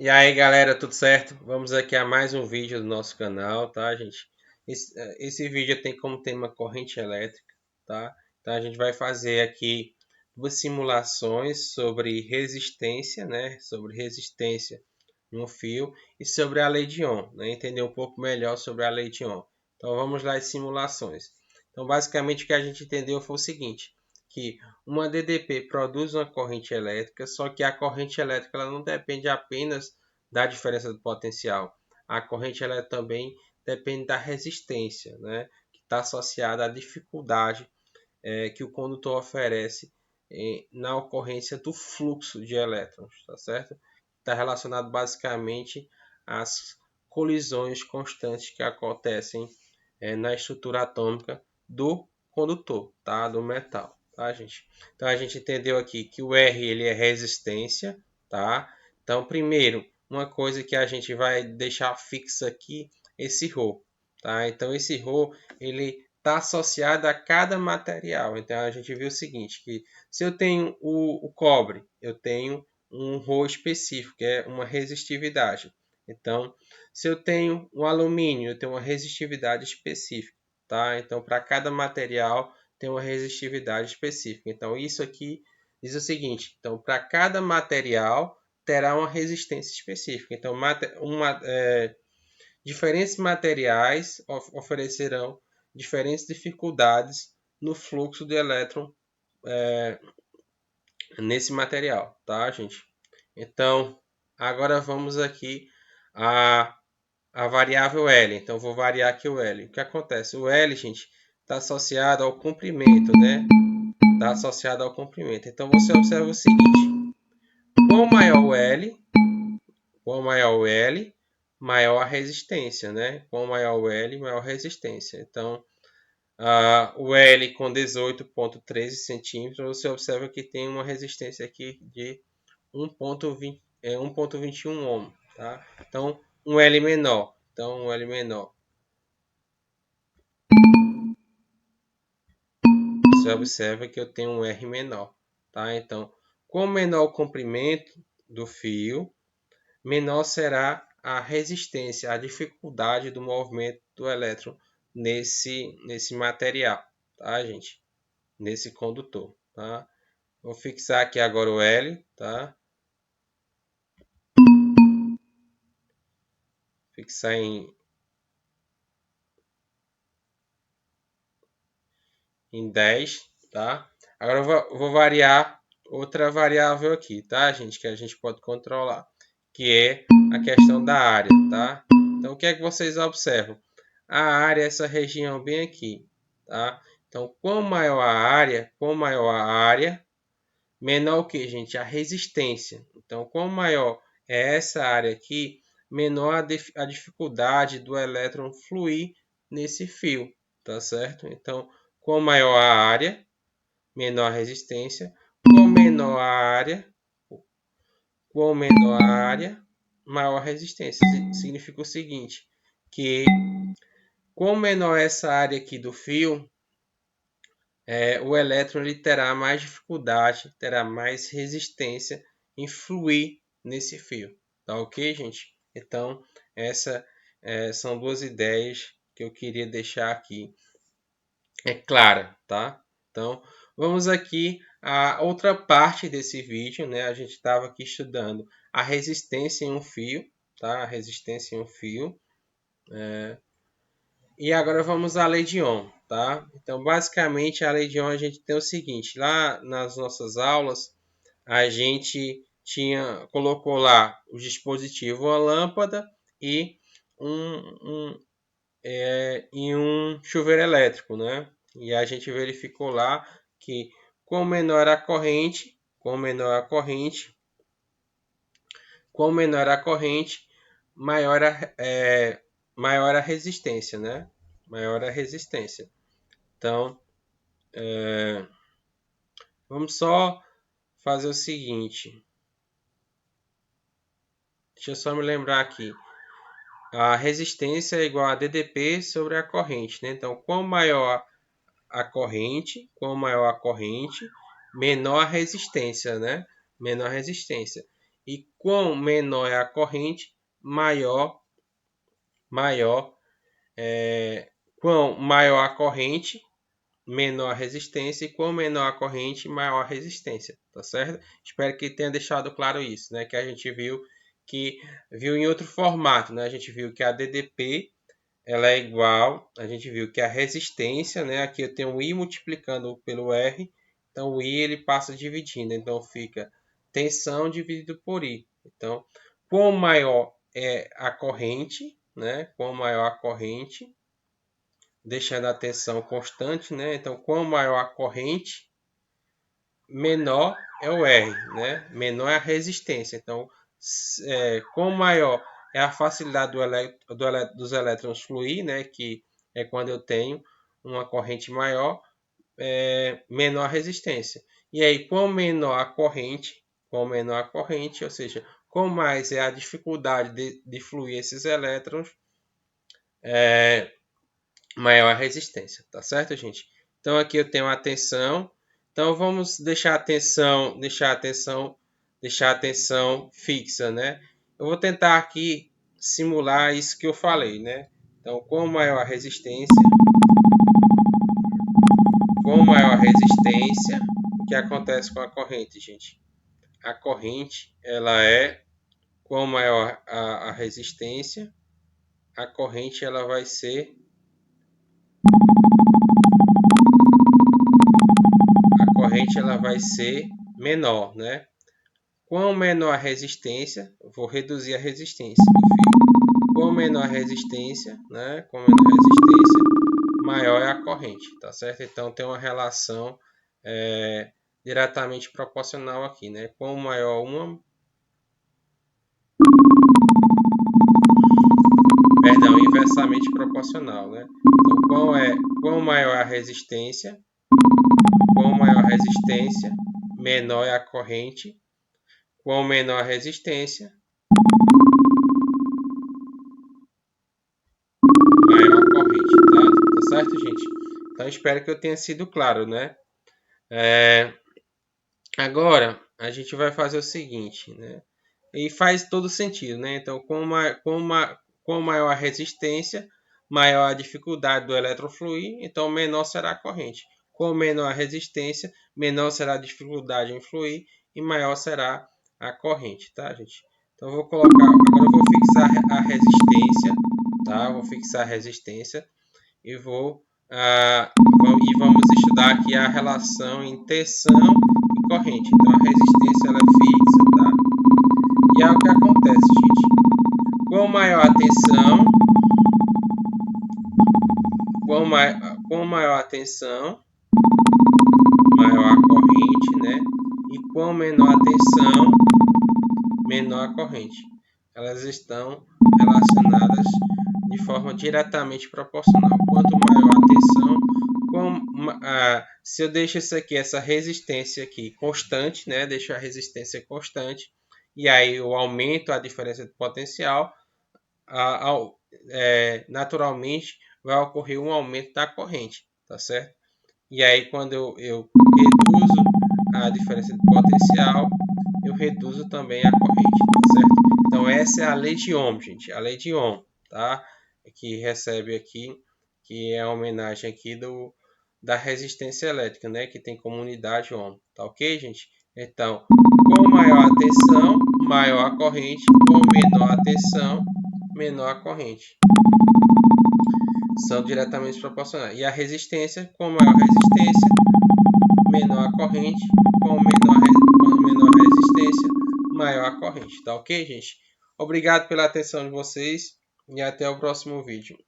E aí galera, tudo certo? Vamos aqui a mais um vídeo do nosso canal, tá gente? Esse vídeo tem como tema corrente elétrica, tá? Então a gente vai fazer aqui duas simulações sobre resistência, né? Sobre resistência no fio e sobre a lei de Ohm, né? Entender um pouco melhor sobre a lei de Ohm. Então vamos lá às simulações. Então basicamente o que a gente entendeu foi o seguinte, que uma DDP produz uma corrente elétrica, só que a corrente elétrica ela não depende apenas da diferença do potencial. A corrente elétrica também depende da resistência, né? Que está associada à dificuldade que o condutor oferece na ocorrência do fluxo de elétrons, tá certo? Está relacionado basicamente às colisões constantes que acontecem na estrutura atômica do condutor, tá? Do metal, tá, gente? Então a gente entendeu aqui que o R ele é resistência, tá? Então primeiro, uma coisa que a gente vai deixar fixa aqui, esse ρ, tá? Então esse ρ ele está associado a cada material. Então a gente viu o seguinte, que se eu tenho o cobre, eu tenho um ρ específico, que é uma resistividade. Então, se eu tenho um alumínio, eu tenho uma resistividade específica, tá? Então, para cada material tem uma resistividade específica. Então, isso aqui diz o seguinte: então, para cada material terá uma resistência específica. Então, diferentes materiais oferecerão diferentes dificuldades no fluxo de elétron nesse material, tá, gente? Então, agora vamos aqui a variável L. Então, vou variar aqui o L. O que acontece? O L, gente, está associado ao comprimento, né? Está associado ao comprimento. Então, você observa o seguinte: quanto maior o L, maior a resistência, né? Quanto maior o L, maior a resistência. Então, o L com 18,13 centímetros, você observa que tem uma resistência aqui de 1,21 ohm, tá? Então, um L menor. Então, um L menor. Você observa que eu tenho um R menor, tá? Então, quanto menor o comprimento do fio, menor será a resistência, a dificuldade do movimento do elétron nesse material, tá, gente? Nesse condutor, tá? Vou fixar aqui agora o L, tá? Fixar em 10, tá? Agora eu vou variar outra variável aqui, tá, gente? Que a gente pode controlar, que é a questão da área, tá? Então, o que é que vocês observam? A área é essa região bem aqui, tá? Então, quanto maior a área, menor o que, gente? A resistência. Então, quanto maior é essa área aqui, menor a dificuldade do elétron fluir nesse fio, tá certo? Então, quanto maior a área, menor a resistência. Quanto menor a área, maior a resistência. Significa o seguinte, que quanto menor essa área aqui do fio, o elétron ele terá mais dificuldade, terá mais resistência em fluir nesse fio. Tá ok, gente? Então, essas são duas ideias que eu queria deixar aqui clara, tá? Então, vamos aqui a outra parte desse vídeo, né? A gente estava aqui estudando a resistência em um fio, tá? A resistência em um fio. E agora vamos à lei de Ohm, tá? Então, basicamente, a lei de Ohm a gente tem o seguinte: lá nas nossas aulas, a gente colocou lá o dispositivo, uma lâmpada e um chuveiro elétrico, né? E a gente verificou lá que quanto menor a corrente, maior maior a resistência, né? Maior a resistência. Então, vamos só fazer o seguinte. Deixa eu só me lembrar aqui. A resistência é igual a DDP sobre a corrente, né? Então, quanto maior a corrente, menor a resistência, né? Menor a resistência. E quanto menor é a corrente, quanto maior a corrente, menor a resistência, e quanto menor a corrente, maior a resistência, tá certo? Espero que tenha deixado claro isso, né? Que a gente viu em outro formato, né? A gente viu que a DDP ela é igual, a gente viu que a resistência, né? Aqui eu tenho o I multiplicando pelo R, então o I ele passa dividindo, então fica tensão dividido por I. Então, quanto maior é a corrente, né? Quanto maior a corrente, deixando a tensão constante, né? Então, quanto maior a corrente, menor é o R, né? Menor é a resistência. Então, quanto maior é a facilidade dos elétrons fluir, né? Que é quando eu tenho uma corrente maior, menor a resistência. E aí, quanto menor a corrente, ou seja, quanto mais é a dificuldade de fluir esses elétrons, maior a resistência, tá certo, gente? Então aqui eu tenho a tensão. Então vamos deixar a tensão fixa, né? Eu vou tentar aqui simular isso que eu falei, né? Então, quanto maior a resistência, o que acontece com a corrente, gente? A corrente, ela é, quanto maior a resistência, a corrente ela vai ser menor, né? Quanto menor a resistência, vou reduzir a resistência do fio. Quanto menor a resistência, né? Maior é a corrente, tá certo? Então tem uma relação diretamente proporcional aqui, né? Quanto maior inversamente proporcional, né? Então quanto maior a resistência, menor é a corrente. Quanto menor a resistência, maior a corrente, tá certo, gente? Então espero que eu tenha sido claro, né? Agora a gente vai fazer o seguinte, né? E faz todo sentido, né? Então, com maior a resistência, maior a dificuldade do elétron fluir, então menor será a corrente. Com menor a resistência, menor será a dificuldade em fluir e maior será a corrente, tá, gente? Então, agora eu vou fixar a resistência, tá? Vou fixar a resistência e vamos estudar aqui a relação em tensão e corrente. Então, a resistência ela é fixa, tá? E é o que acontece, gente. Quanto maior a tensão, maior a corrente, né? E quanto menor a tensão, menor a corrente. Elas estão relacionadas de forma diretamente proporcional. Quanto maior a tensão, se eu deixo essa resistência aqui constante, né? Deixo a resistência constante e aí eu aumento a diferença de potencial, naturalmente vai ocorrer um aumento da corrente, tá certo? E aí quando eu reduzo a diferença de potencial, eu reduzo também a corrente, tá certo? Então essa é a lei de Ohm, gente, a lei de Ohm, tá? Que recebe aqui, que é a homenagem aqui da resistência elétrica, né? Que tem como unidade Ohm, tá ok, gente? Então, quanto maior a tensão, maior a corrente, quanto menor a tensão, menor a corrente. São diretamente proporcionais. E a resistência, com maior resistência, menor a corrente, com menor a resistência, maior a corrente. Tá ok, gente? Obrigado pela atenção de vocês e até o próximo vídeo.